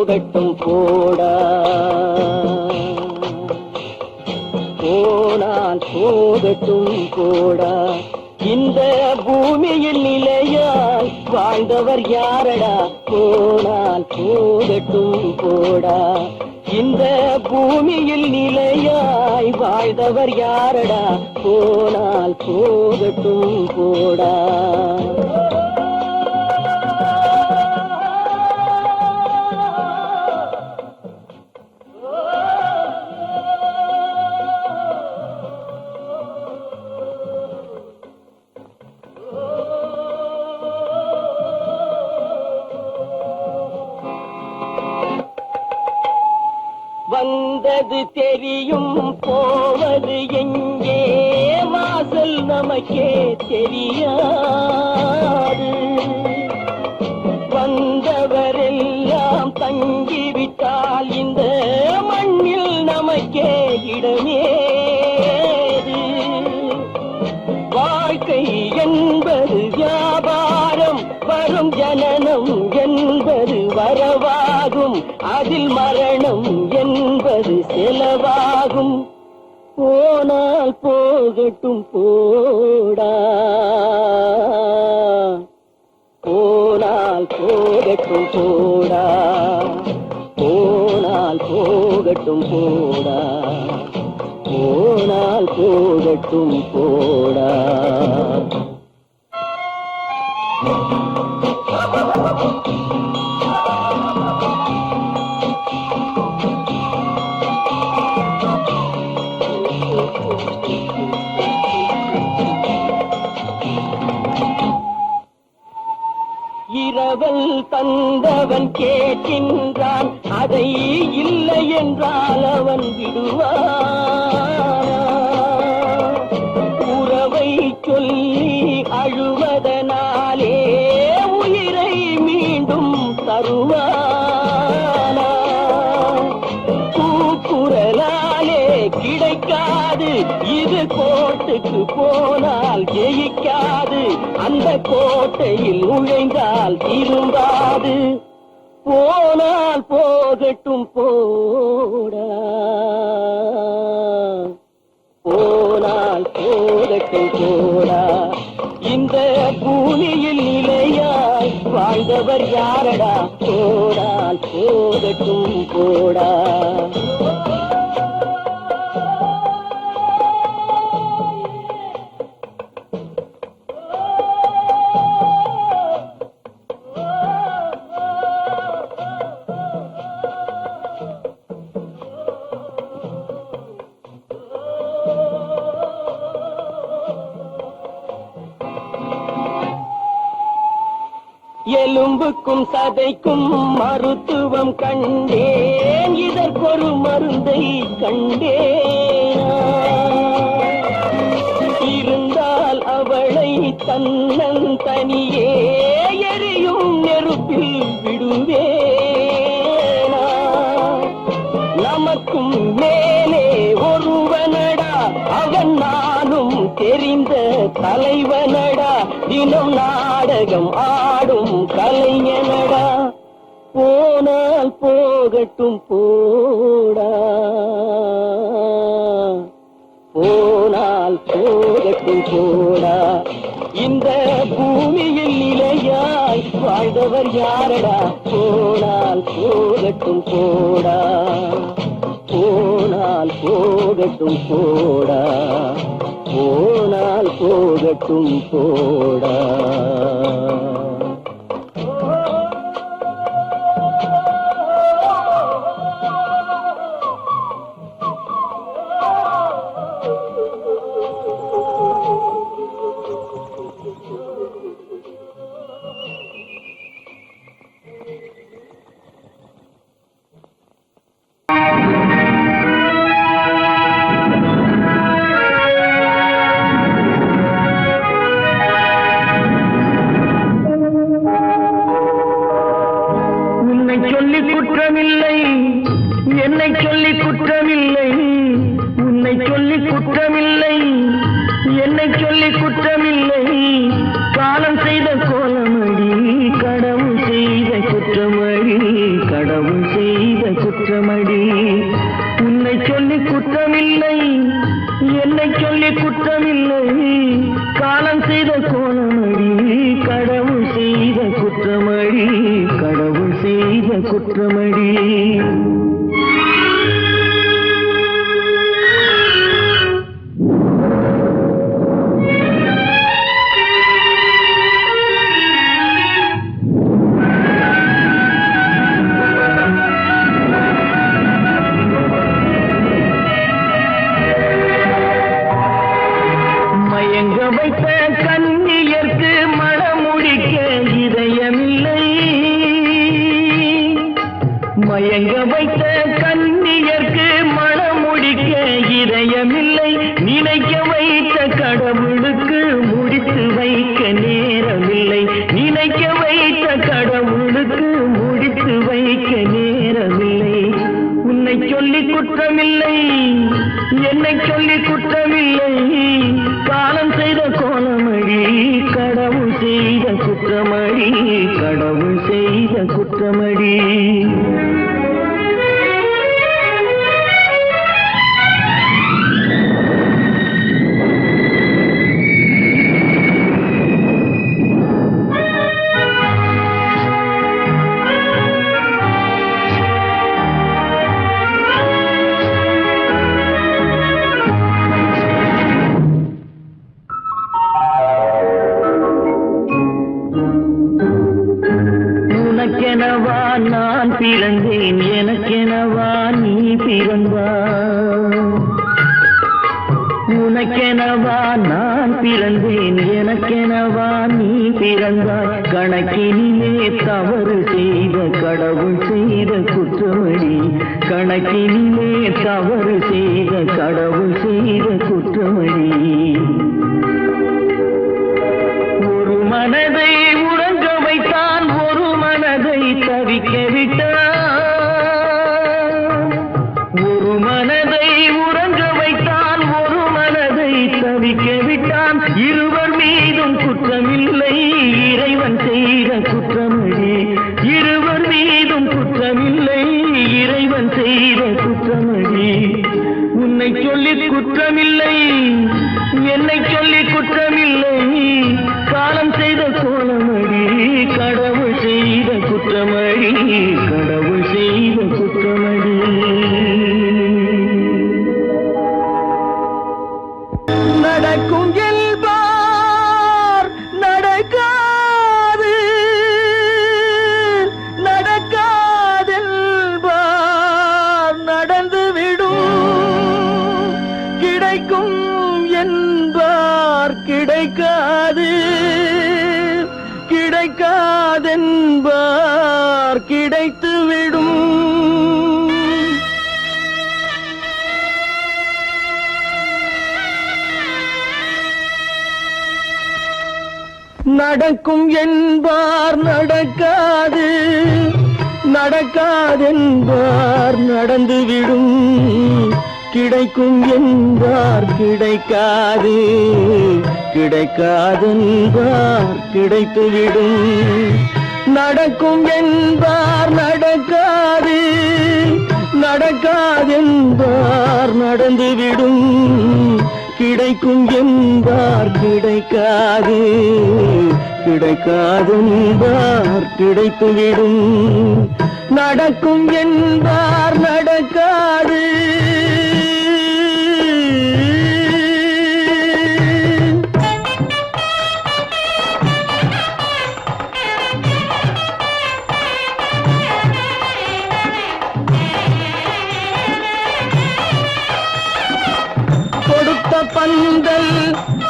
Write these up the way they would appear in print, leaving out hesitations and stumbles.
போகட்டும் போடா, போனால் போகட்டும் போடா. இந்த பூமியில் நிலையாய் வாழ்ந்தவர் யாரடா, போனால் போகட்டும் போடா. இந்த பூமியில் நிலையாய் வாழ்ந்தவர் யாரடா, போனால் போகட்டும் போடா. வந்தது தெரியும் போவது எங்கே, வாசல் நமக்கே தெரியாது. வந்தவரெல்லாம் தங்கிவிட்டால் இந்த மண்ணில் நமக்கே இடமேது. வாழ்க்கை என்பது வியாபாரம், வரும் ஜனனம் என்பது வரவாகும், அதில் மரணம் என்பது செலவாகும். போனால் போகட்டும் போடா, போனால் போகட்டும் போடா, போனால் போகட்டும் போடா, போனால் போகட்டும் போடா. இரவல் தந்தவன் கேட்கின்றான், அதை இல்லை என்றால் அவன் விடுவான். உறவை சொல்லி அழுவதனாலே உயிரை மீண்டும் தருவானா. கூக்குரலாலே கிடைக்காது, இது கோட்டுக்கு போனால் ஜெயிக்காது, அந்த கோட்டையில் நுழைந்தால் திரும்பாது. போனால் போகட்டும் போடா, போனால் போகட்டும் போடா. இந்த பூமியில் நிலையாய் வாழ்ந்தவர் யாரடா, போனால் போகட்டும் போடா. எலும்புக்கும் சதைக்கும் மருத்துவம் கண்டேன், இதற்கொரு மருந்தை கண்டேன். இருந்தால் அவளை தன்னன் தனியே எரியும் நெருப்பில் விடுவேனா. நமக்கும் மேலே ஒருவனடா, அவன் நானும் தெரிந்த தலைவனடா, தினம் நாடகம் ஆடும் கலைஞனடா. போனால் போகட்டும் போடா, போனால் போகட்டும் போடா. இந்த பூமியில் நிலையாய் வாழ்ந்தவர் யாரடா, போனால் போகட்டும் போடா, போனால் போகட்டும் போடா, போனால் போகட்டும் போடா. என்னை சொல்லி குற்றமில்லை, உன்னை சொல்லி குற்றமில்லை, என்னை சொல்லி குற்றமில்லை. காலம் செய்த கோலமடி, கடவுள் செய்த குற்றமடி, கடவுள் மயங்க வைத்த கன்னியர்க்கு மனம் முடிக்க இதயமில்லை, நினைக்க வைத்த கடவுளுக்கு முடித்து வைக்க நேரமில்லை, நினைக்க வைத்த கடவுளுக்கு முடித்து வைக்க நேரமில்லை. உன்னை சொல்லி குற்றமில்லை, என்னை சொல்லி குற்றமில்லை, காலம் செய்த கோலமழி, கடவுள் செய்த குற்றமழி, கடவுள் செய்த குற்றமழி. உனக்கெனவா நான் பிறந்தேன், எனக்கெனவா நீ பிறந்தாய். உனக்கெனவா நான் பிறந்தேன், எனக்கெனவா நீ பிறந்தாய். கணக்கினிலே தவறு செய்த கடவுள் செய்த குற்றமடி, கணக்கினிலே தவறு செய்த கடவுள் செய்த குற்றமடி. ஒரு மனதை உறங்க வைத்தான், ஒரு மனதை தவிக்க விட்டான். ஒரு மனதை உறங்க வைத்தான், ஒரு மனதை தவிக்க விட்டான். இருவர் மீதும் குற்றமில்லை, இறைவன் செய்த குற்றமடி. இருவர் மீதும் குற்றமில்லை, இறைவன் செய்த குற்றமடி. உன்னை சொல்லி குற்றமில்லை, என்னை சொல்லி குற்றமில்லை, காலம் செய்த கோலமடி, கடவுள் செய்த குற்றமடி, கடவுள் செய்த குற்றமடி. நடக்கும் என்பார் நடக்காது, நடக்காதென்பார் நடந்துவிடும், கிடைக்கும் என்பார் கிடைக்காது, கிடைக்காதென்பார் கிடைத்துவிடும். நடக்கும் என்பார் நடக்காது, நடக்காதென்பார் நடந்துவிடும், கிடைக்கும் என்பார் கிடைக்காது, கிடைக்காதென்பார் கிடைத்துவிடும். நடக்கும் என்பார் நடக்காது, நடக்காதென்பார் நடந்துவிடும், கிடைக்கும் என்பார் கிடைக்காது, கிடைக்காதென்பார் கிடைத்துவிடும். நடக்கும் என்பார் நடக்காது. பந்தல்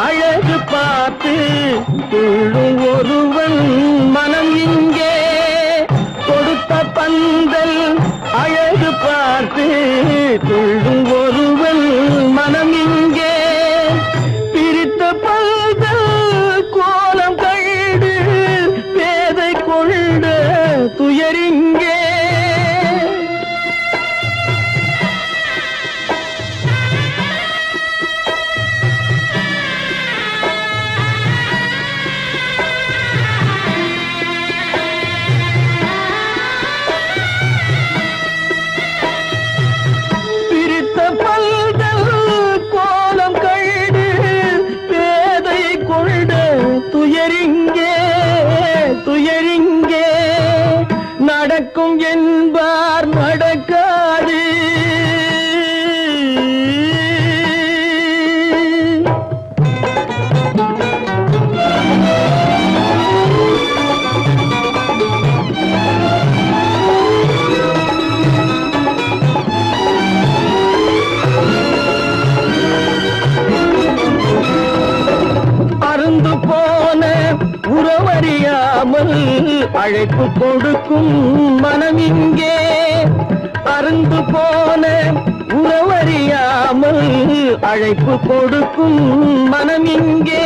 அழகு பார்த்து துள்ளும் ஒருவன் மனம் இங்கே, கொடுத்த பந்தல் அழகு பார்த்து துள்ளும் ஒருவன் மனம் இங்கே, பிரித்த பந்தல் கோலம் கண்டு பேதை கொண்ட துயரிங்கே. துயரிங்கே நடக்கும் என்பார் நடக்காது. அருந்து போன உறவறியாமல் அழைப்பு கொடுக்கும் மனம் இங்கே, அருந்து போன உறவறியாமல் அழைப்பு கொடுக்கும் மனம் இங்கே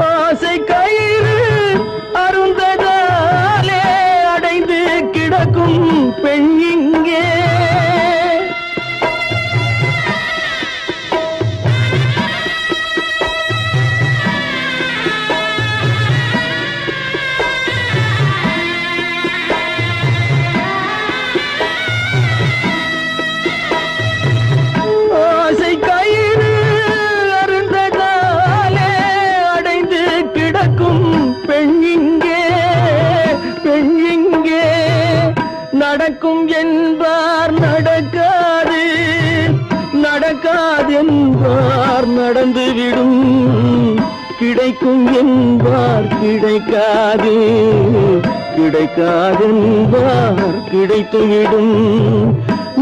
ஆசை கயிறு அருந்ததாலே அடைந்து கிடக்கும் பெண் இங்கே நடக்கும் என்பார் நடக்காது நடக்காது என்பார் நடந்துவிடும் கிடைக்கும் என்பார் கிடைக்காது கிடைக்காது என்பார் கிடைத்துவிடும்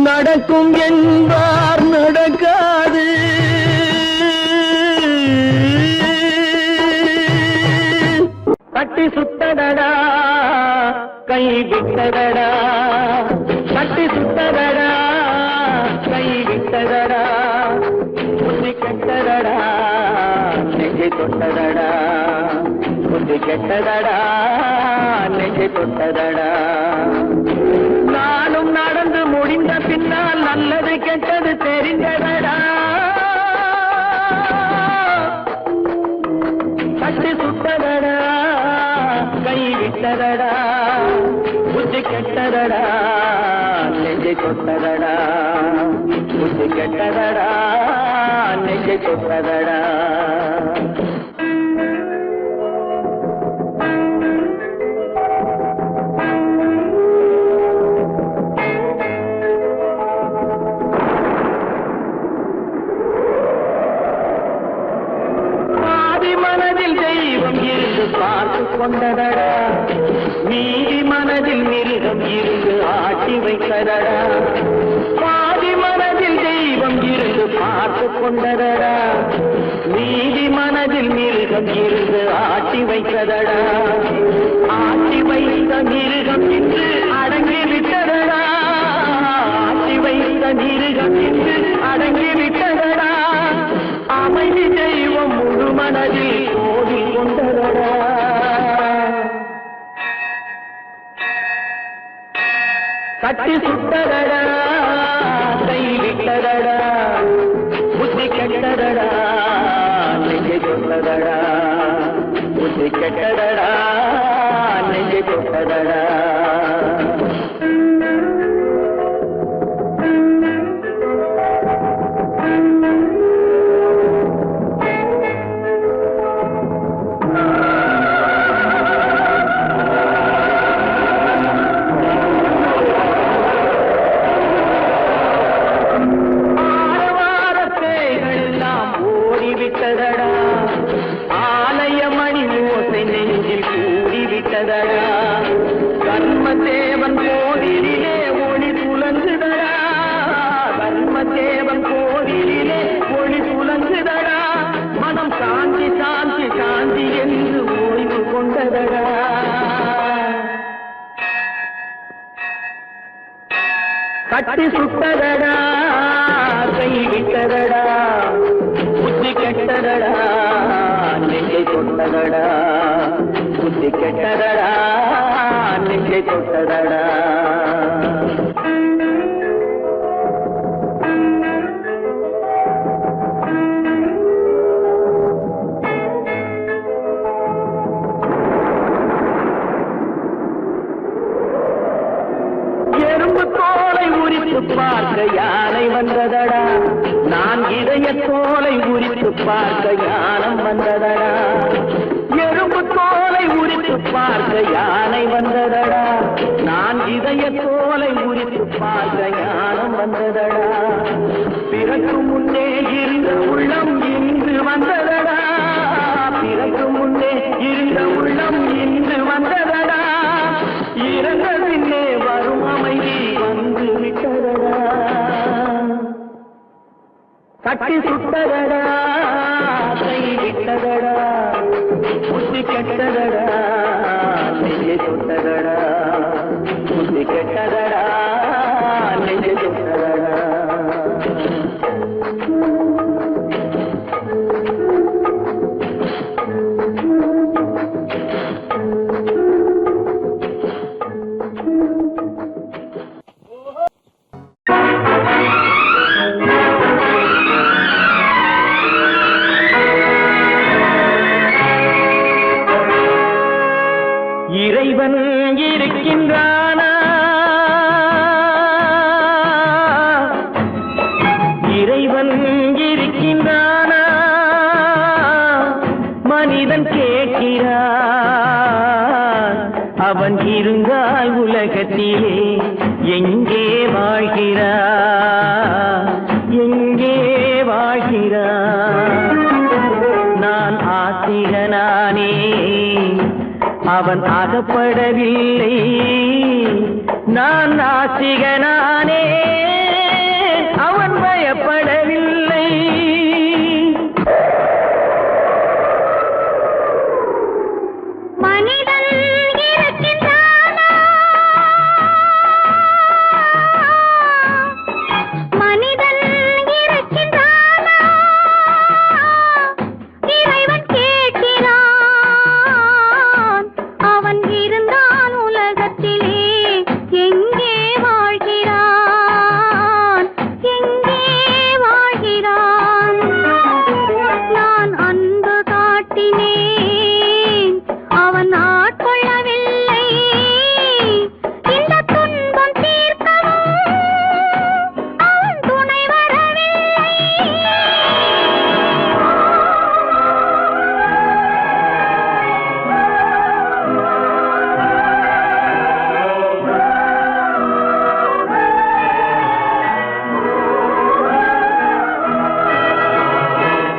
நடக்கும் என்பார் நடக்காது கட்டி சுத்தடடா கை விட்டதடா கட்டி சுத்ததடா கை விட்டதடா புத்தி கெட்டதடா நெஞ்சை தொட்டதடா புத்தி கெட்டதடா நெஞ்சை தொட்டதடா நானும் நடந்து முடிந்த பின்னால் நல்லது கெட்டது தெரிந்ததடா கட்டி சுத்ததடா கை விட்டதடா புத்தி கெட்டதடா நெஞ்சை தொட்டதடா புத்தி கெட்டதடா நெஞ்சை தொட்டதடா பார்த்து கொண்டதடா மீதி மனதில் மிருகம் இருந்து ஆட்டி வைத்ததடா பாதி மனதில் தெய்வம் இருந்து பார்த்து கொண்டதடா மீதி மனதில் மிருகம் இருந்து ஆட்டி வைத்ததடா ஆட்டி வைத்த மிருகம் இன்று அடங்கி விட்டதடா ஆட்டி வைத்த மிருகம் இன்று அடங்கி விட்டதடா அமைதி தெய்வம் முழு மனதில் கோவில் கொண்டதடா கட்டி சுட்டதடா கை விட்டதடா புத்தி கெட்டதடா நெஞ்சை தொட்டதடா புத்தி கெட்டதடா நெஞ்சை தொட்டதடா ஆலயமணி ஓசை நெஞ்சில் கூடிவிட்டதடா கர்மதேவன் கோவிலிலே ஒளி புலங்குதடா கர்மதேவன் கோவிலிலே ஒளி புலங்குதடா மனம் சாந்தி சாந்தி சாந்தி என்று ஓய்வு கொண்டதடா கட்டி சுட்டதடா கை விட்டதடா புத்தி கெட்டதடா நெஞ்சை தொட்டதடா புத்தி கெட்டதடா நெஞ்சை தொட்டதடா எறும்பு தோலை உரித்து பார்க்க யானை வந்ததடா நான் இதய தோலை உரித்து பார்க்க யானம் வந்ததடா எறும்பு தோலை உரித்து பார்க்க யானை வந்ததடா நான் இதய தோலை உரித்து பார்க்க யானம் வந்ததடா பிறகு முன்னே இருந்த உள்ளம் இன்று வந்ததடா பிறகு முன்னே இருந்த உள்ளம் இன்று வந்ததடா இறந்த பின்னே வரும் அமைதி வந்து விட்டதடா கட்டி சுட்டதடா கை விட்டதடா புத்தி கெட்டதடா நெஞ்சை தொட்டதடா புத்தி கெட்டதடா இறைவன் இருக்கின்றானா? இறைவன் இருக்கின்றானா? மனிதன் கேட்கிறான். அவன் இருந்தால் உலகத்திலே எங்கே வாழ்கிறான்? எங்கே வாழ்கிறான்? நான் ஆத்திகனானே, அவன் அகப்படவில்லை. நான் நாத்திகனானே, அவன் பயப்படவில்லை. மனிதன் இருக்கின்றானா? மனிதன் இருக்கின்றானா? இறைவன் கேட்கிறான். அவன் இருந்தான் உலகத்திலே எங்கே வாழ்கிறான்? எங்கே வாழ்கிறான்? நான் அன்பு காட்டினேன், அவன் ஆட்கொள்ளவில்லை. இந்த துன்பம் தீர்க்கவும் அவன் துணை வரவில்லை.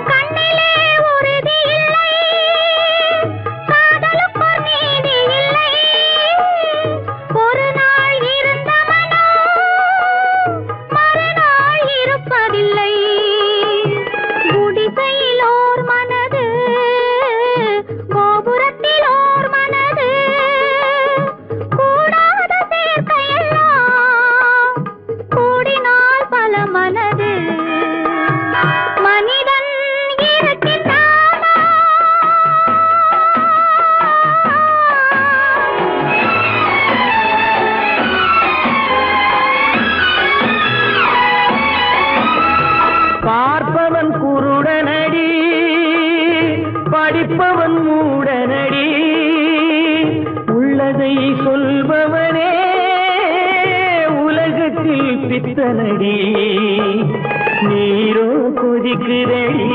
கண்ணிலே உறுதி இல்லை, காதலுக்கோர் நீதி இல்லை. ஒரு நாள் இருந்த மனம் மறுநாள் இருப்பதில்லை. குடிசையிலோர் மனது, கோபுரத்திலோர் மனது, கூடாத சேர்க்கையெல்லாம் கூடினால் பல மனது. மனிதன் இருக்கின்றானா? பார்ப்பவன் குருடனடி, படிப்பவன் மூடனடி. உள்ளதை சொல்பவனே உலகத்தில் பித்தனடி. நீரோ கொதிக்குதடி,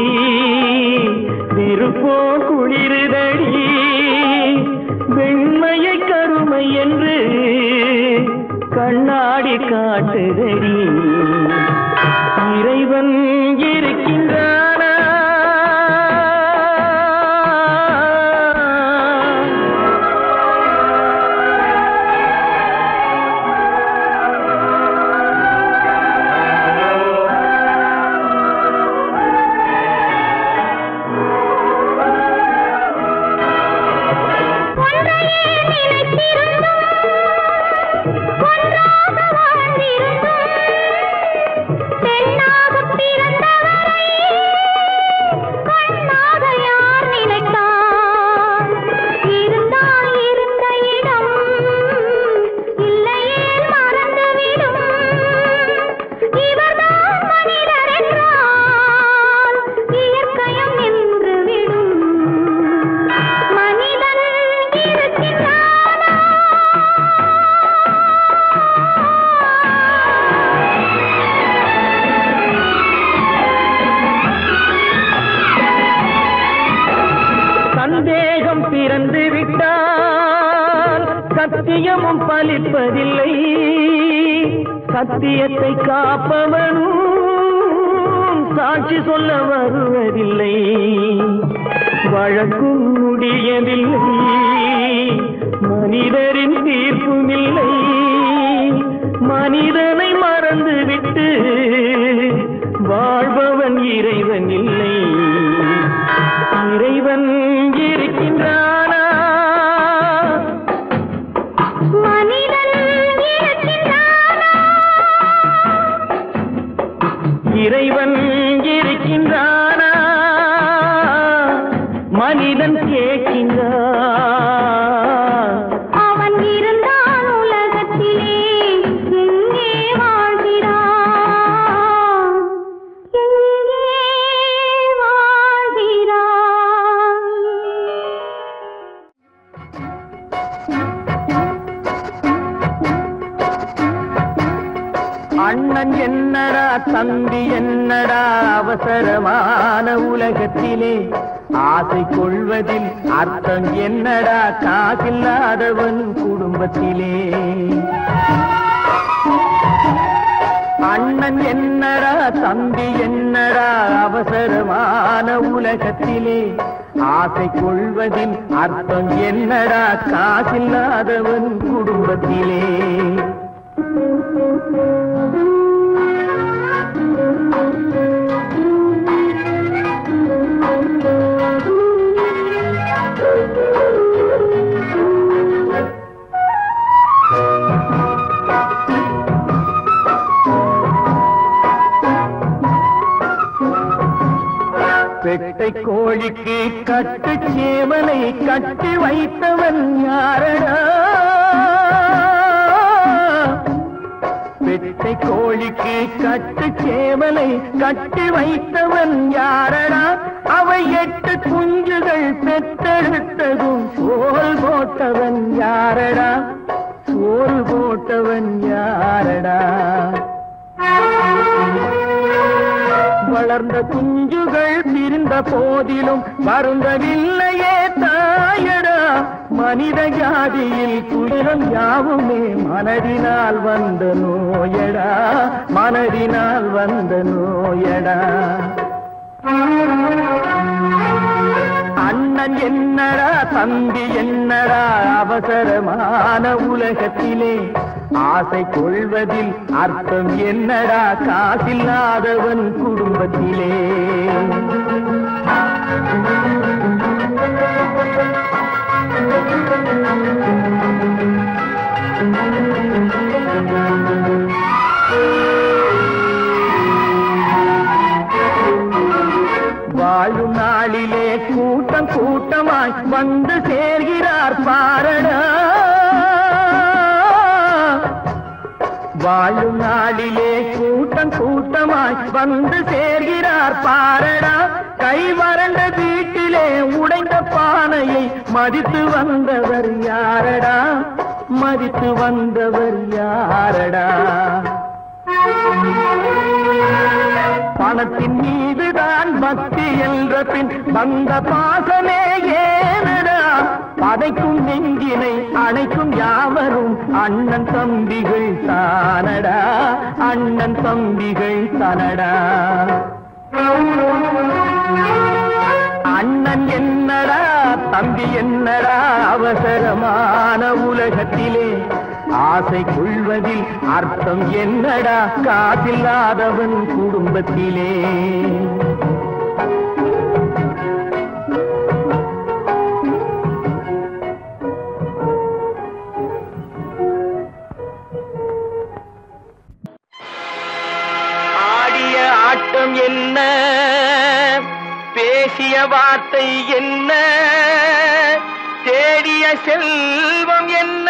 நெருப்போ குளிருதடி. வெண்மையை கருமை என்று கண்ணாடி காட்டுதடி. இறைவன் இருக்கின்றானா? ஒன்றையே நினைத்திருந்தும் ஒன்றாக வாழ்ந்திருந்தும் பெண்ணாகப் பிறந்தவரை கண்ணாக யார் நினைத்தார்? இருந்தால் இருந்த இடம் இல்லையே மறந்துவிடும். இவர்தான் மனிதர் என்றால் இயற்கையும் நின்றுவிடும். மனிதன் இருக்கின்றானா? சந்தேகம் பிறந்து விட்டால் சத்தியமும் பலிப்பதில்லை. சத்தியத்தை காப்பவனும் சாட்சி சொல்ல வருவதில்லை. வழக்கும் முடியவில்லை, மனிதரின் தீர்ப்பும் இல்லை. மனிதனை மறந்துவிட்டு வாழ்பவன் இறைவன் இல்லை. இறைவன் இருக்கின்றானா? மனிதன் இருக்கின்றானா? இறைவன் இருக்கின்றானா? மனிதன் கேட்கின்றான். அவன் இருந்தான் உலகத்திலே எங்கே அண்ணன் என்னடா தம்பி என்னடா அவசரமான உலகத்திலே ஆசை கொள்வதில் அர்த்தம் என்னடா காசில்லாதவன் குடும்பத்திலே அண்ணன் என்னடா தம்பி என்னடா அவசரமான உலகத்திலே ஆசை கொள்வதில் அர்த்தம் என்னடா காசில்லாதவன் குடும்பத்திலே பெட்டை கோழிக்கு கட்டு சேவலை கட்டி வைத்தவன் யாரடா பெட்டை கோழிக்கு கட்டு சேவலை கட்டி வைத்தவன் யாரடா அவை 8 குஞ்சுகள் பெற்றெடுத்ததும் சோல் போட்டவன் யாரடா சோல் போட்டவன் யாரடா வளர்ந்த குஞ்சுகள் பிரிந்த போதிலும் வருந்தவில்லையே தாயடா மனித ஜாதியில் துயரம் யாவுமே மனதினால் வந்த நோயடா மனதினால் வந்த நோயடா அண்ணன் என்னடா தம்பி என்னடா அவசரமான உலகத்திலே ஆசை கொள்வதில் அர்த்தம் என்னடா காசில்லாதவன் குடும்பத்திலே வாழும் நாளிலே கூட்டம் கூட்டமாய் வந்து சேர்கிறார் பாரடா வாழும் நாளிலே கூட்டம் கூட்டமாய் வந்து சேர்கிறார் பாரடா கை வறண்ட வீட்டிலே உடைந்த பானையை மதித்து வந்தவர் யாரடா மதித்து வந்தவர் யாரடா பணத்தின் மீதுதான் பக்தி என்ற பின் வந்த பாசமே ஏனடா பதைக்கும் நெஞ்சினை அணைக்கும் யாவரும் அண்ணன் தம்பிகள் தானடா அண்ணன் தம்பிகள் தானடா அண்ணன் என்னடா தம்பி என்னடா அவசரமான உலகத்திலே ஆசை கொள்வதில் அர்த்தம் என்னடா காசில்லாதவன் குடும்பத்திலே ஆடிய ஆட்டம் என்ன பேசிய வார்த்தை என்ன தேடிய செல்வம் என்ன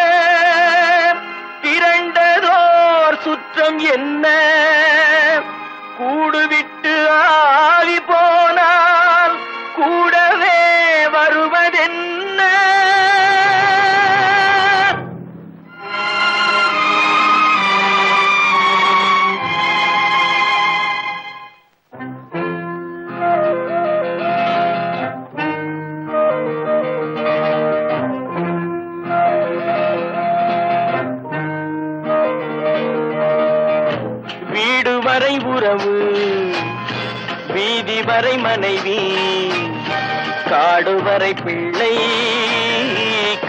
திரண்டதோர் சுற்றம் என்ன கூடுவிட்டு ஆவி போனால் கூடவே வருவதென்ன வரை உறவு வீதி வரை மனைவி காடு வரை பிள்ளை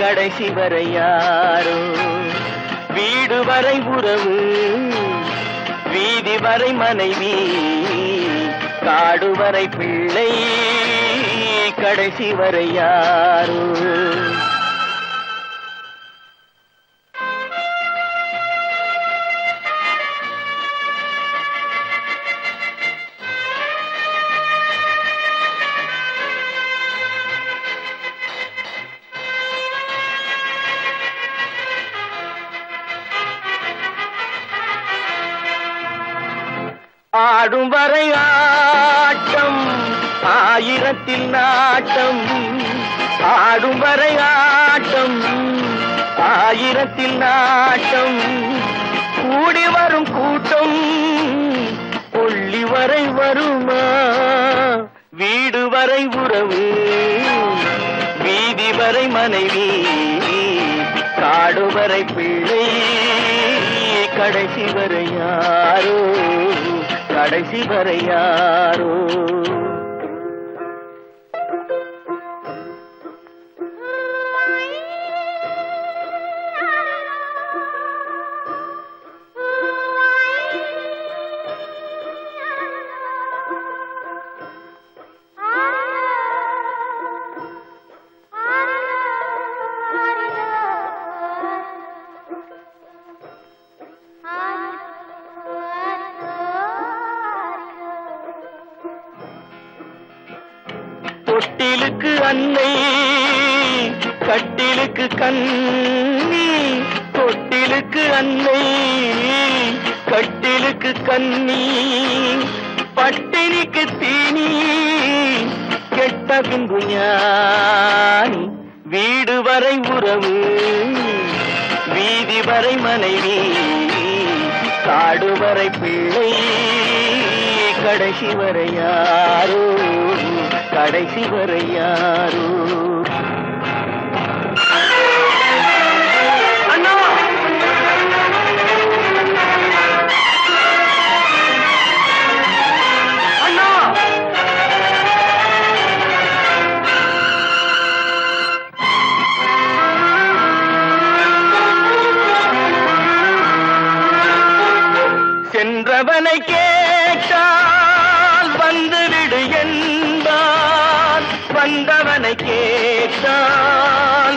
கடைசி வரை யாரோ வீடு வரை உறவு வீதி வரை மனைவி காடு வரை பிள்ளை கடைசி வரை யாரோ ஆடும் வரை ஆட்டம் ஆயிரத்தில் நாட்டம் ஆடும் வரை ஆட்டம் ஆயிரத்தில் நாட்டம் கூடி வரும் கூட்டம் வரை வருமா வீடு வரை உறவு வீதி வரை மனைவி காடு வரை பிள்ளை கடைசி வரை யாரோ கடைசி வரை யாரோ தொட்டிலுக்கு அன்னை கட்டிலுக்கு கண்ணி தொட்டிலுக்கு அன்னை கட்டிலுக்கு கண்ணி பட்டினிக்கு தீனி கெட்ட பின்பு ஞானி வீடு வரை உறவு வீதி வரை மனைவி காடு வரை பிள்ளை கடைசி வரை யாரோ கடைசி வரை யாரோ அண்ணா அண்ணா சென்றவனை கேட்டால் வந்துவிடு என்பான் வந்தவனை கேட்டால்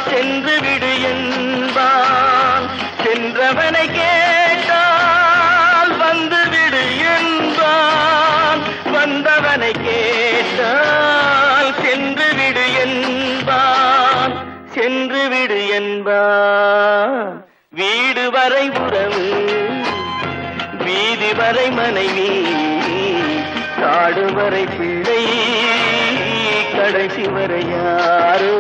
சென்று விடு என்பான் சென்றவனை கேட்டால் வந்துவிடு என்பான் வந்தவனை கேட்டால் சென்று விடு என்பான் சென்று விடு என்பான் வீடு வரை உறவு வீதி வரை மனைவி காடு வரை பிள்ளை கடைசி வரை யாரோ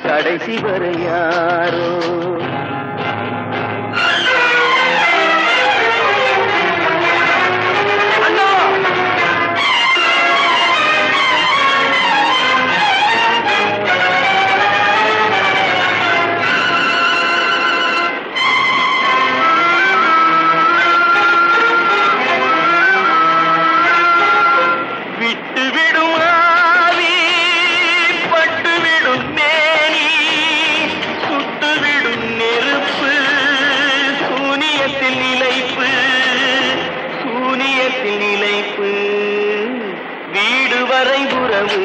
கடைசி வரை யாரோ வீடு வரை உறவு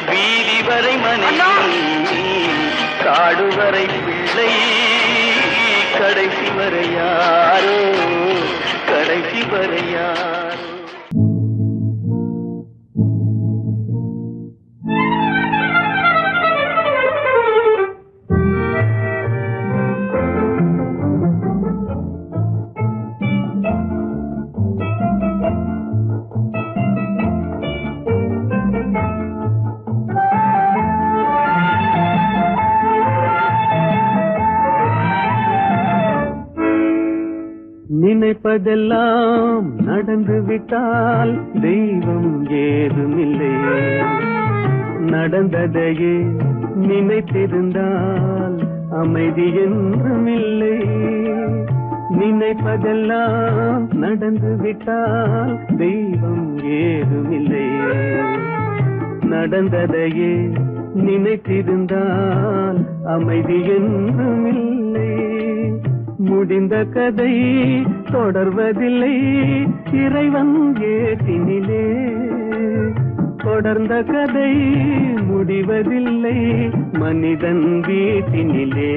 வீதி வரை மனைவி காடு வரை பிள்ளை கடைசி வரை யாரோ கடைசி வரை யாரோ நினைப்பதெல்லாம் நடந்து விட்டால் தெய்வம் ஏதுமில்லை நடந்ததையே நினைத்திருந்தால் அமைதி என்றுமில்லை நினைப்பதெல்லாம் நடந்து விட்டால் தெய்வம் ஏதுமில்லை நடந்ததையே நினைத்திருந்தால் அமைதி என்றுமில்லை முடிந்த கதை தொடர்வதில்லை இறைவன் ஏட்டினிலே தொடர்ந்த கதை முடிவதில்லை மனிதன் வீட்டினிலே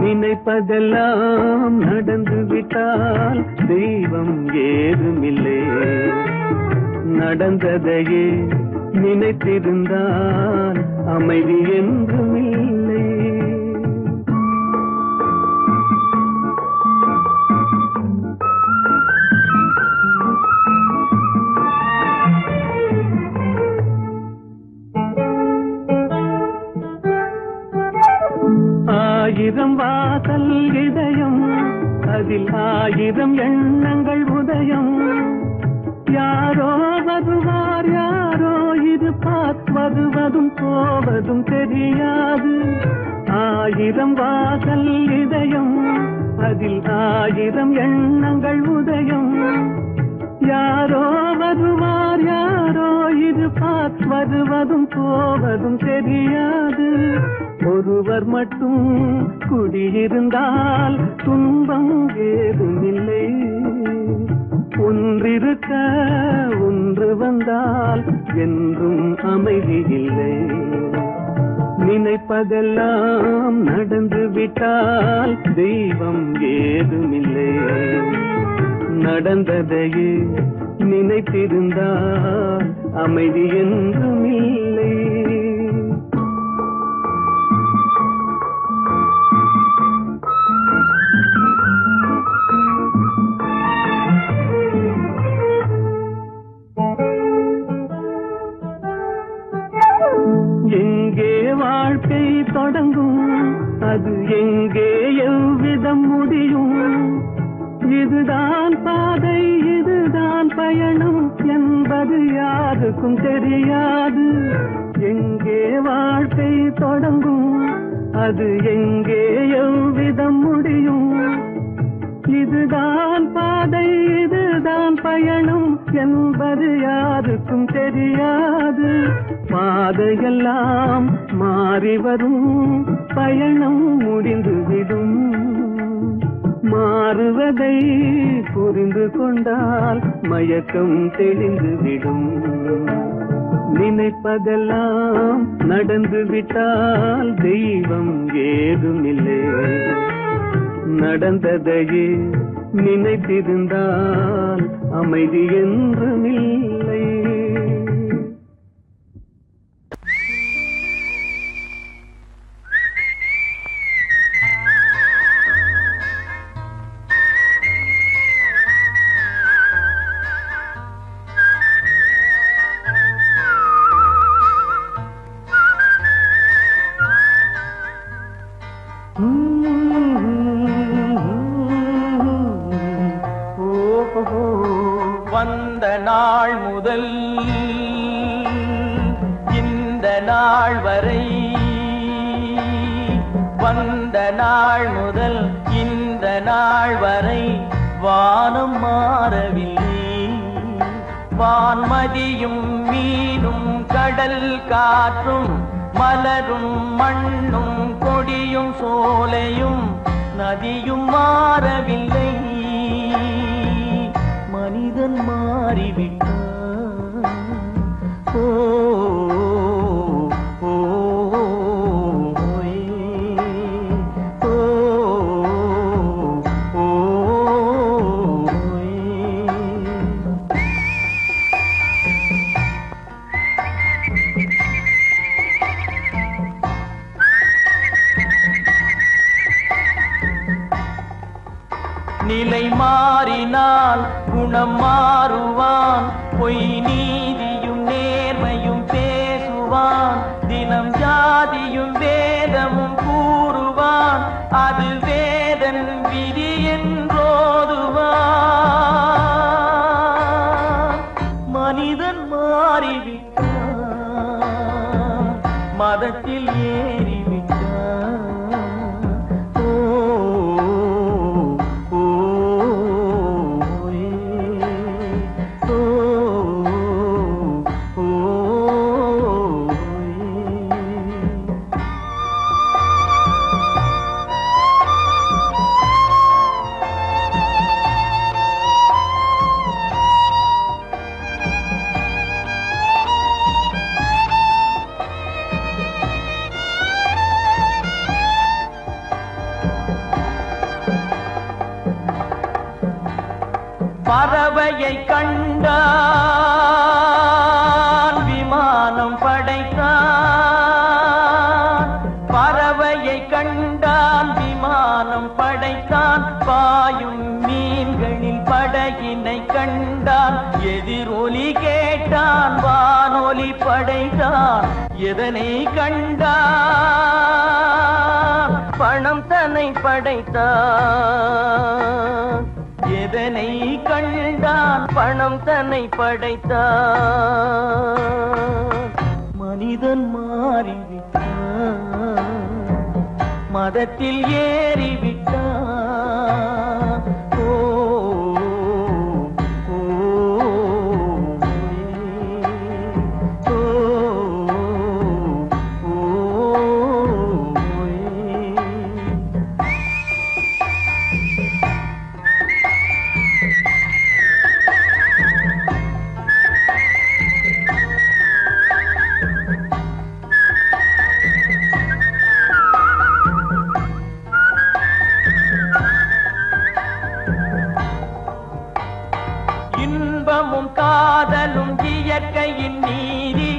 நினைப்பதெல்லாம் நடந்து விட்டால் தெய்வம் ஏதுமில்லை நடந்ததையே நினைத்திருந்தால் அமைதி என்றுமில்லை ஆயிரம் வாசல் இதயம் அதில் 1000 எண்ணங்கள் உதயம். யாரோ வருவார் யாரோ இருப்பார், வருவதும் போவதும் தெரியாது. 1000 வாசல் இதயம், அதில் 1000 எண்ணங்கள் உதயம். யாரோ வருவார் யாரோ இருப்பார், வருவதும் போவதும் தெரியாது. ஒருவர் மட்டும் குடியிருந்தால் துன்பம் ஏதுமில்லை. ஒன்றிருக்க ஒன்று வந்தால் என்றும் அமைதி இல்லை. நினைப்பதெல்லாம் நடந்து விட்டால் தெய்வம் ஏதுமில்லை. நடந்ததையே நினைத்திருந்தால் அமைதி என்றும் இல்லை. எங்கே வாழ்க்கை தொடங்கும், அது எங்கே எவ்விதம் முடியும்? இதுதான் பாதை இதுதான் பயணம் என்பது யாருக்கும் தெரியாது. எங்கே வாழ்க்கை தொடங்கும், அது எங்கே எவ்விதம் முடியும்? இதுதான் பாதை இதுதான் பயணம் என்பது யாருக்கும் தெரியாது. பாதையெல்லாம் மாறி வரும், பயணம் முடிந்துவிடும். மாறுவதை புரிந்து கொண்டால் மயக்கம் தெளிந்துவிடும். நினைப்பதெல்லாம் நடந்து விட்டால் தெய்வம் ஏதுமில்லை. நடந்ததையே நினைத்திருந்தால் அமைதி என்றும் இல்லை. வந்த நாள் முதல் இந்த நாள் வரை, வந்த நாள் முதல் இந்த நாள் வரை வானம் மாறவில்லை. வான்மதியும் மீனும் கடல் காற்றும் மலரும் மண்ணும் கொடியும் சோலையும் நதியும் மாறவில்லை. மனிதன் மாறிவிட்டான். ஓ ஓ ஓ ஓ நிலை மாறினால் குணம் மாறுவான். பொய் நீதியும் நேர்மையும் பேசுவான். தினம் ஜாதியும் வேதமும் கூறுவான். அது வேதன் விதி என்றோதுவான். மனிதன் மாறிவிட்டான், மதத்தில் ஏறிவிட்டான். பறவையை கண்டான் விமானம் படைத்தான். பறவையை கண்டான் விமானம் படைத்தான். பாயும் மீன்களில் படகினை கண்டான். எதிரொலி கேட்டான் வானொலி படைத்தான். எதனை கண்டான்? பணம் தன்னை படைத்தான் எதனை கண்டான் பணம் தன்னை படைத்தான் மனிதன் மாறிவிட்டான் மதத்தில் ஏறிவிட்டான் இன்பமும் காதலும் இயற்கையின் நீதி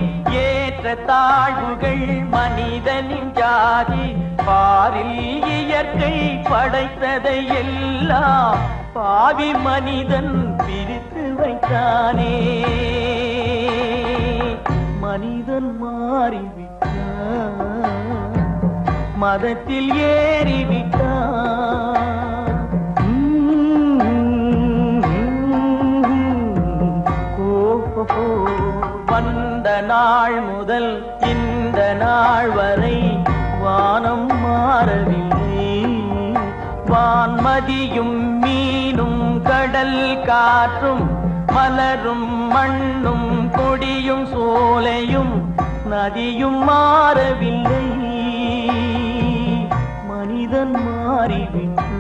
ஏற்ற தாழ்வுகள் மனிதனின் ஜாதி பாரில் இயற்கை படைத்ததை எல்லாம் பாவி மனிதன் பிரித்து வைத்தானே மனிதன் மாறிவிட்டான் மதத்தில் ஏறிவிட்டான் வந்த நாள் முதல் இந்த நாள் வரை வானம் மாறவில்லை வான்மதியும் மீனும் கடல் காற்றும் மலரும் மண்ணும் கொடியும் சோலையும் நதியும் மாறவில்லை மனிதன் மாறிவிட்டான்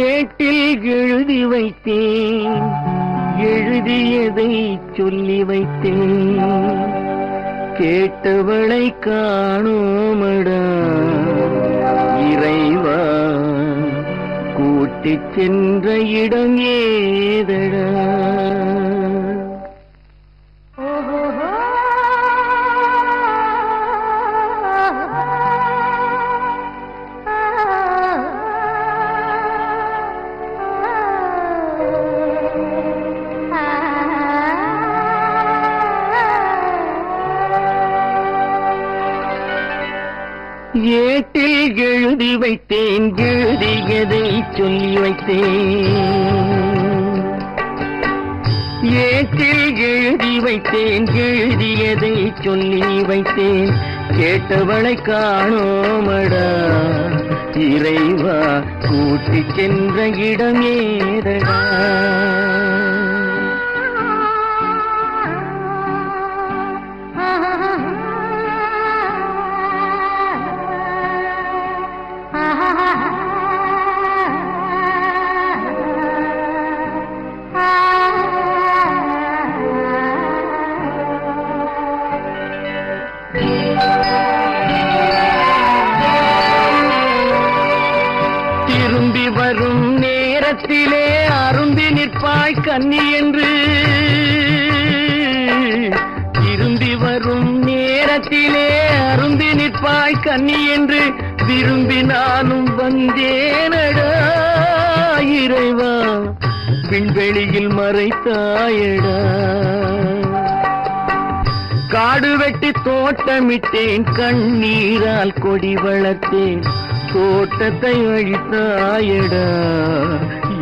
ஏட்டில் எழுதி வைத்தேன் எழுதியதை சொல்லி வைத்தேன் கேட்டவளை காணோமடா இறைவா கூட்டிச் சென்ற இடம் ஏதடா ஏட்டில் எழுதி வைத்தேன் எழுதியதை சொல்லி வைத்தேன் ஏட்டில் எழுதி வைத்தேன் எழுதியதை சொல்லி வைத்தேன் கேட்டவளை காணோமடா இறைவா கூட்டிச் சென்ற இடம் ஏதடா திரும்பி வரும் நேரத்திலே அரும்பி நிற்பாய் கன்னி என்று திரும்பி வரும் நேரத்திலே அரும்பி நிற்பாய் கன்னி என்று விரும்பி நானும் வந்தேனடா இறைவா விண்வெளியில் மறைத்தாயடா காடு வெட்டி தோட்டமிட்டேன் கண்ணீரால் கொடி வளர்த்தேன் தோட்டத்தை அழித்தாயடா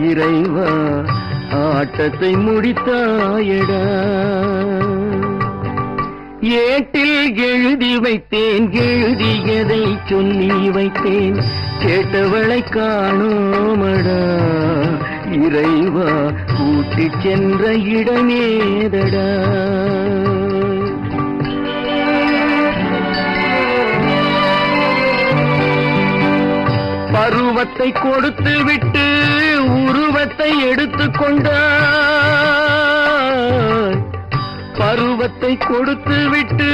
இறைவா ஆட்டத்தை முடித்தாயடா ஏட்டில் எழுதி வைத்தேன் எழுதியதை சொல்லி வைத்தேன் கேட்டவளை காணோமடா இறைவா கூட்டிச் சென்ற இடமேதடா பருவத்தை கொடுத்து விட்டு உருவத்தை எடுத்துக் கொண்டாய் பருவ பருவத்தை கொடுத்து விட்டு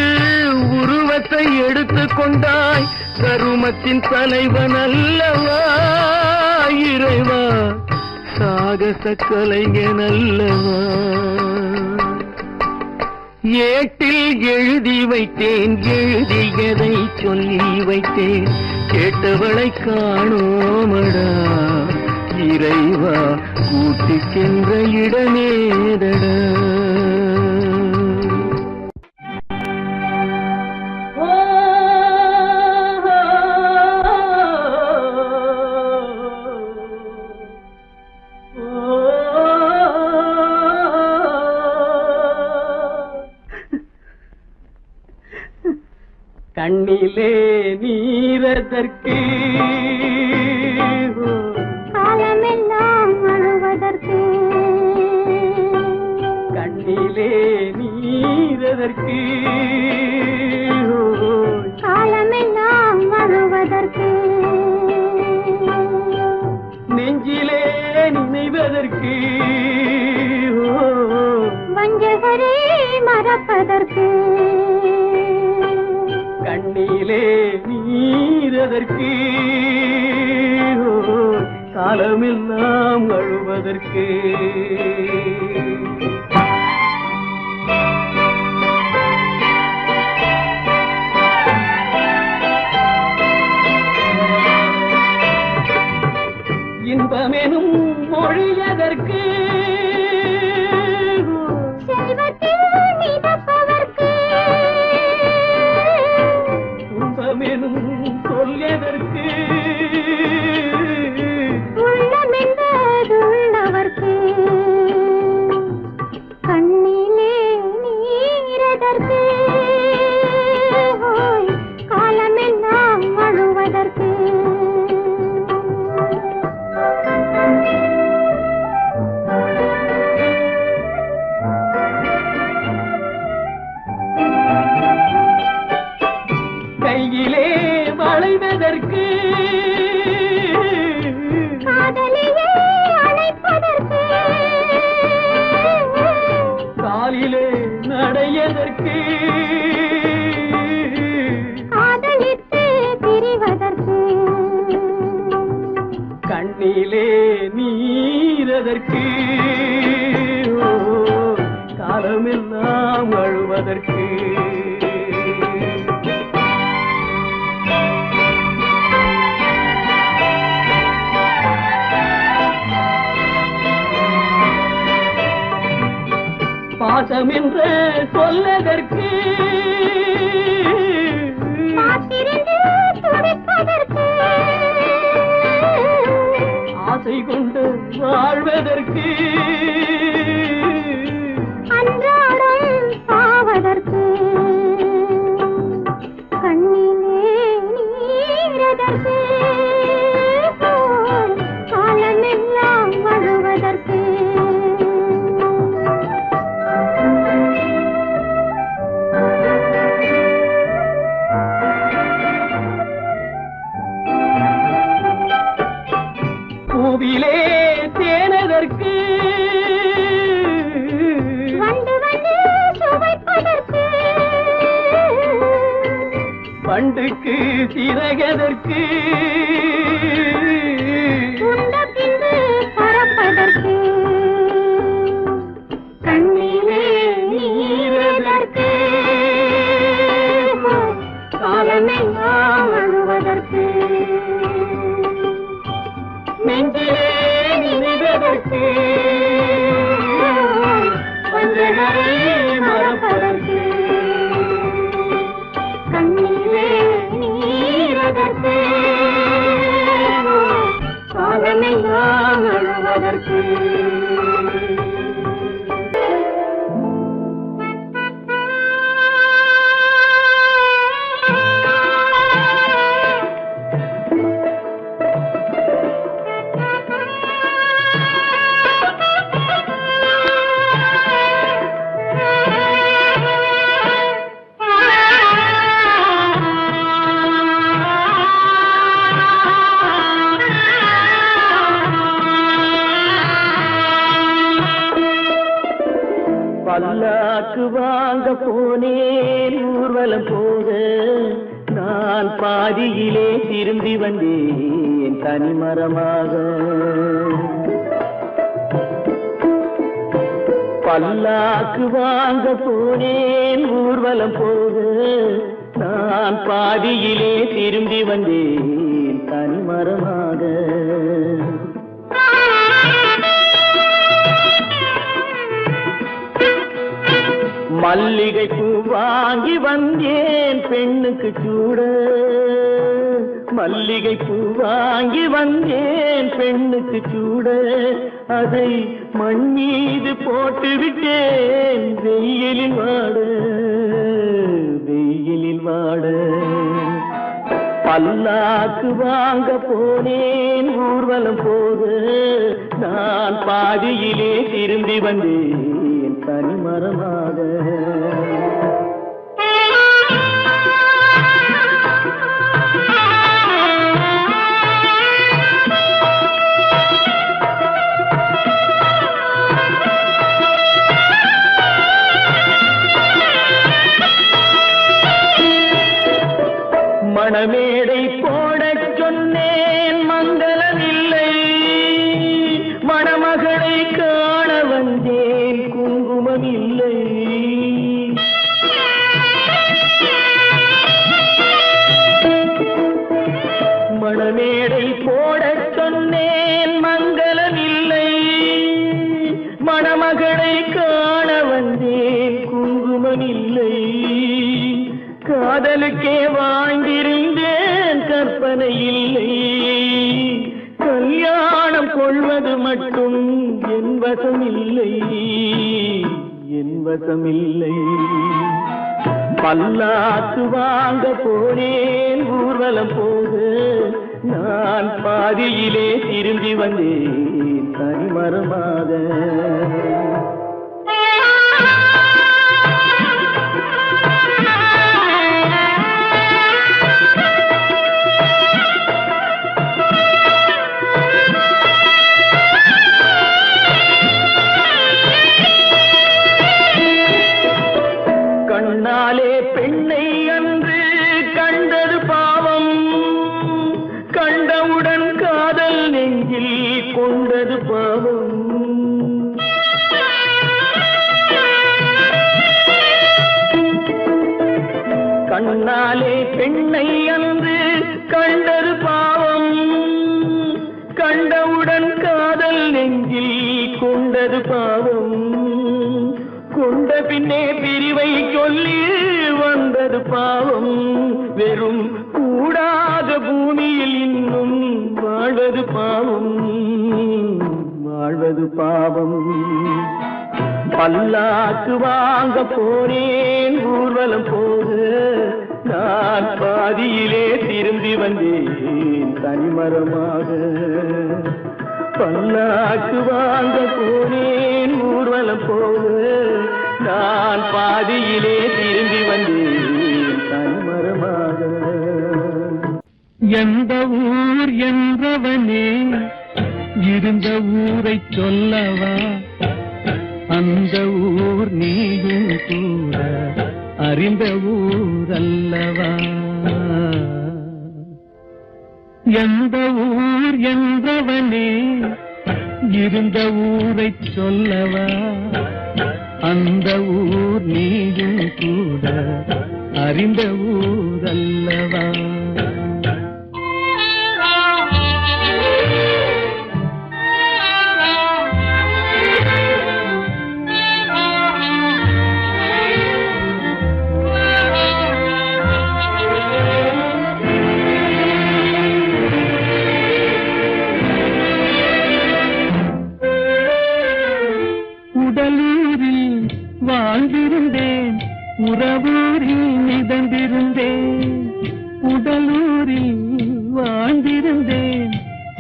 உருவத்தை எடுத்து கொண்டாய். கருமத்தின் தலைவன் அல்லவா இறைவா, சாகச கலைஞன் அல்லவா. ஏட்டில் எழுதி வைத்தேன், எழுதியதை சொல்லி வைத்தேன், கேட்டவளை காணோமடா இறைவா, கூட்டிச் சென்ற இடமேதடா. கண்ணிலே நீரதற்கு, காலமெல்லாம் அழுவதற்கு. கண்ணிலே நீரதற்கு, காலமெல்லாம் அழுவதற்கு. நெஞ்சிலே நினைவதற்கு, வஞ்சகரை மறப்பதற்கு. கண்ணிலே நீரதற்கு, காலமெல்லாம் அழுவதற்கு. இன்பமெனும் மொழியதற்கு, செல்வத்தில் மிதப்பதற்கு. துன்பமெனும் சொல்லியதற்கு, உள்ளமென்பதுள்ளவர்க்கு. கண்ணிலே நீரதற்கு, காலமெல்லாம் அழுவதற்கு. கையிலே வளைவதற்கு, காதலியே அழைப்பதற்கு. காலிலே நடையதற்கு, காதலித்து பிரிவதற்கு. கண்ணிலே நீரதற்கு, காலமெல்லாம் அழுவதற்கு. பாசம் என்ற சொல்லதற்கு, காத்திருந்து துடிப்பதற்கு. ஆசை கொண்டு வாழ்வதற்கு, அன்றாடம் சாவதற்கு. கண்ணிலே நீரதற்கு, காலமெல்லாம் அழுவதற்கு. பூவிலே தேனதற்கு, வந்து வந்து சுவைப்பதற்கு. பண்டுக்கு சிறகதற்கு, உண்ட பின்பு பறப்பதற்கு. கண்ணிலே நீரதற்கு, காலமெல்லாம் அழுவதற்கு. நெஞ்சிலே நினைவதற்கு, வஞ்சகரை மறப்பதற்கு. கண்ணிலே நீரதற்கு, காலமெல்லாம் அழுவதற்கு. பல்லாக்கு வாங்க போனேன் ஊர்வலம் போக, நான் பாதியிலே திரும்பி வந்தேன் தனிமரமாக. பல்லாக்கு வாங்க போனேன் ஊர்வலம் போக, நான் பாதியிலே திரும்பி வந்தேன் தனிமரமாக. மல்லிகை பூ வாங்கி வந்தேன் பெண்ணுக்கு சூட, மல்லிகை பூ வாங்கி வந்தேன் பெண்ணுக்கு சூட, அதை மண் மீது போட்டு விட்டேன் வெயிலில் வாட, வெயிலில் வாட. பல்லாக்கு வாங்க போனேன் ஊர்வலம் போக, நான் பாதியிலே திரும்பி வந்தேன் தனிமரமாக. மணமேடை போடச் சொன்னேன் மங்களமில்லை, மணமகளை காண வந்தேன் குங்குமமில்லை. மணமேடை போடச் சொன்னேன் மங்களமில்லை, மணமகளை காண வந்தேன் குங்குமமில்லை. காதலுக்கே வாழ்ந்திருந்தேன் கற்பனை இல்லை, கல்யாணம் கொள்வது மட்டும் என் வசமில்லை, என் வசமில்லை. பல்லாக்கு வாங்க போனேன் ஊர்வலம் போக, நான் பாதியிலே திரும்பி வந்தேன் தனிமரமாக. கண்ணாலே பெண்ணை அன்று கண்டது பாவம், கண்டவுடன் காதல் நெஞ்சில் கொண்டது பாவம். கண்ணாலே பெண்ணை அன்று கண்டது பாவம், கண்டவுடன் காதல் நெஞ்சில் கொண்டது பாவம். கொண்ட பின்னே பிரிவை சொல்லி வந்தது பாவம், வெறும் கூடாத பூமியில் இன்னும் வாழ்வது பாவம், வாழ்வது பாவம். பல்லாக்கு வாங்க போனேன் ஊர்வலம் போக, நான் பாதியிலே திரும்பி வந்தேன் தனிமரமாக. பல்லாக்கு வாங்க போனேன் ஊர்வலம் போக, நான் பாதியிலே திரும்பி வந்தேன் தனிமரமாக. எந்த ஊர் என்றவனே இருந்த ஊரை சொல்லவா, அந்த ஊர் நீயும் கூட அறிந்த ஊர் அல்லவா. எந்த ஊர் என்றவனே இருந்த ஊரை சொல்லவா, அந்த ஊர் நீயும் கூட அறிந்த ஊர் அல்லவா. உடலூரில் வாழ்ந்திருந்தேன், உறவூரில் மிதந்திருந்தேன். உடலூரில் வாழ்ந்திருந்தேன்,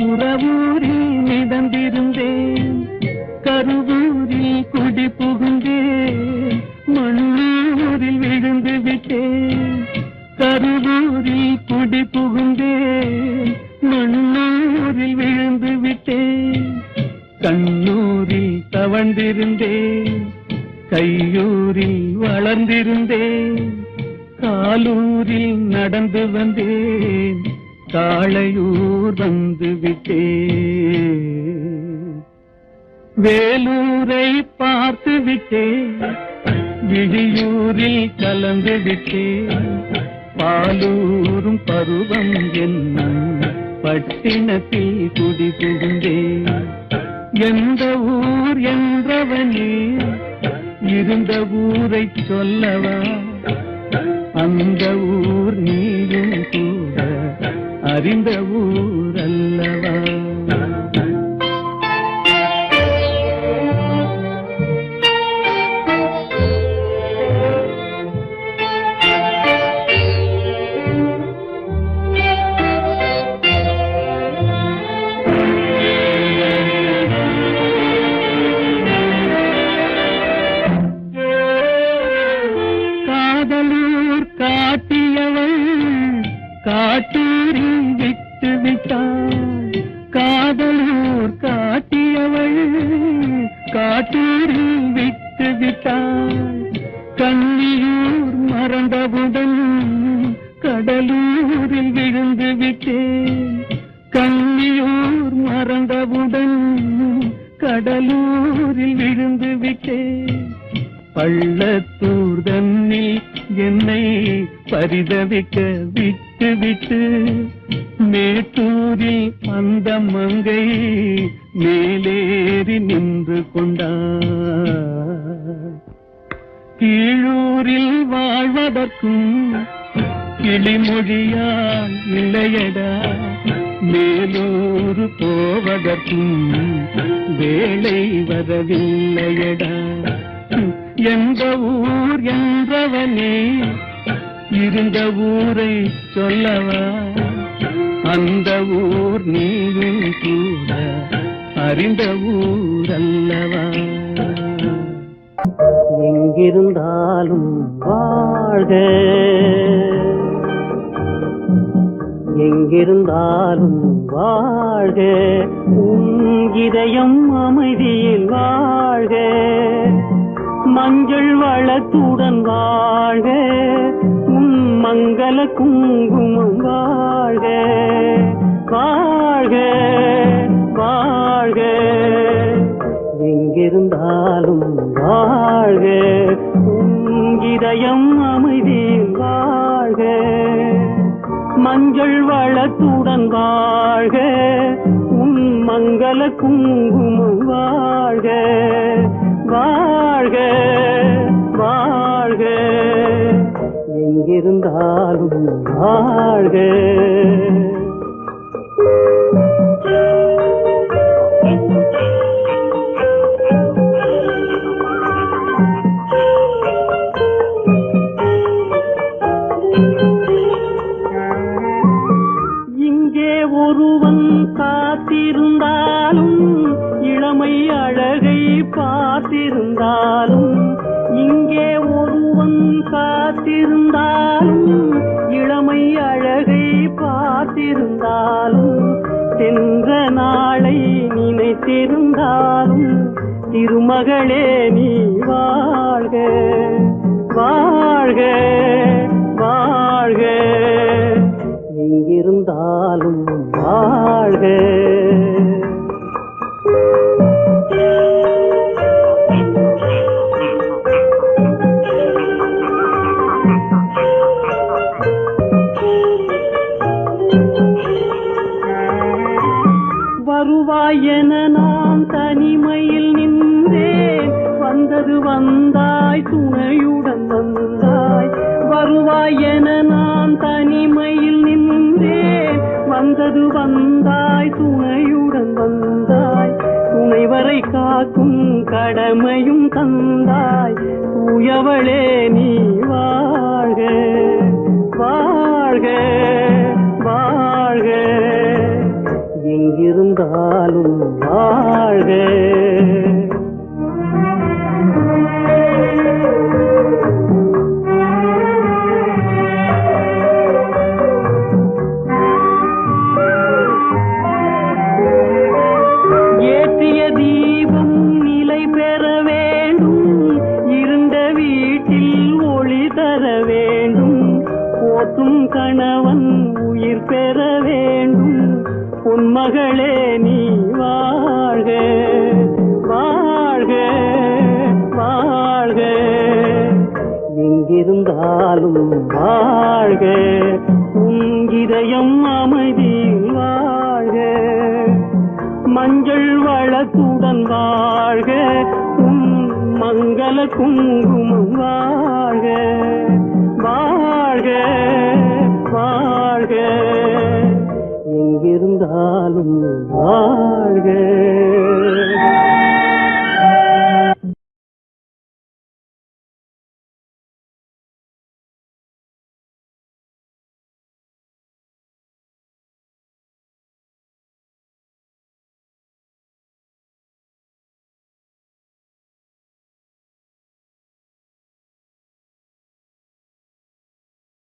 உறவூரில் மிதந்திருந்தேன். கருவூரில் குடி புகுந்தேன், மண்ணூரில் விழுந்து விட்டேன். கருவூரில் குடி புகுந்தேன், மண்ணூரில் விழுந்து விட்டேன். கண்ணூரில் தவழ்ந்திருந்தேன், கையூரில் வளர்ந்திருந்தேன், காலூரில் நடந்து வந்தேன், காளையூர் வந்து விட்டேன். வேலூரை பார்த்து விட்டேன், விழியூரில் கலந்து விட்டேன், பாலூரும் பருவம் என்னும் பட்டினத்தில் குடி புகுந்தேன். எந்த ஊர் என்றவனே இருந்த ஊரை சொல்லவா, அந்த ஊர் நீயும் கூட அறிந்த ஊர் அல்லவா. காட்டூரில் விட்டு விட்டாள், காதலூர் காட்டியவள் காட்டூரில் விட்டு விட்டாள். கன்னியூர் மறந்தவுடன் கடலூரில் விழுந்து விட்டேன், கன்னியூர் மறந்தவுடன் கடலூரில் விழுந்து விட்டேன். பள்ளத்தூர் தன்னில் என்னை பரிதவிக்க விட்டு விட்டு மேட்டூரில் அந்த மங்கை மேலேறி நின்று கொண்டார். கீழூரில் வாழ்வதற்கும் கிளிமொழியால் இல்லையடா, மேலூர் போவதற்கும் வேலை வரவில்லையடா. எந்த ஊர் என்றவனே இருந்த ஊரை சொல்லவா, அந்த ஊர் நீயும் கூட அறிந்த ஊர் அல்லவா. எங்கிருந்தாலும் வாழ்க, எங்கிருந்தாலும் வாழ்க, உன் இதயம் அமைதியில் வாழ்க, மஞ்சள் வளத்துடன் வாழ்க, உன் மங்கள குங்குமம் வாழ்க, வாழ்க வாழ்க. எங்கிருந்தாலும் வாழ்க, உன் இதயம் அமைதியில் வாழ்க, மஞ்சள் வளத்துடன் வாழ்க, உன் மங்கள குங்குமம் வாழ்க, வாழ்க வாழ்க. எங்கிருந்தாலும் வாழ்க. இங்கே ஒருவன் காத்திருந்தாலும், இளமை அழகை பார்த்திருந்தாலும், இங்கே ஒருவன் காத்திருந்தாலும், இளமை அழகை பார்த்திருந்தாலும், சென்ற நாளை நினைத்திருந்தாலும், திருமகளே நீ வாழ்க, வாழ்க வாழ்க. எங்கிருந்தாலும் வாழ்க. வருவாய் என நான் தனிமையில் நின்றேன், வந்தது வந்தாய் துணையுடன் வந்தாய். வருவாய் என நான் தனிமையில் நின்றேன், வந்தது வந்தாய் துணையுடன் வந்தாய். துணைவரை காக்கும் கடமையும் தந்தாய், தூயவளே நீ வாழ்க, வாழ்க வாழ்க. எங்கிருந்தாலும் வாழ்க. ஏற்றிய தீபம் நிலை பெற வேண்டும், இருண்ட வீட்டில் போற்றும் கணவன் உயிர் பெற வேண்டும் உன் மகளே நீ வாழ்க வாழ்க வாழ்க எங்கிருந்தாலும் வாழ்க உன் இதயம் அமைதியில் வாழ்க மஞ்சள் வளத்துடன் வாழ்க உன் மங்கள குங்குமம் வாழ்க வாழ்க வாழ்க எங்கிருந்தாலும் வாழ்க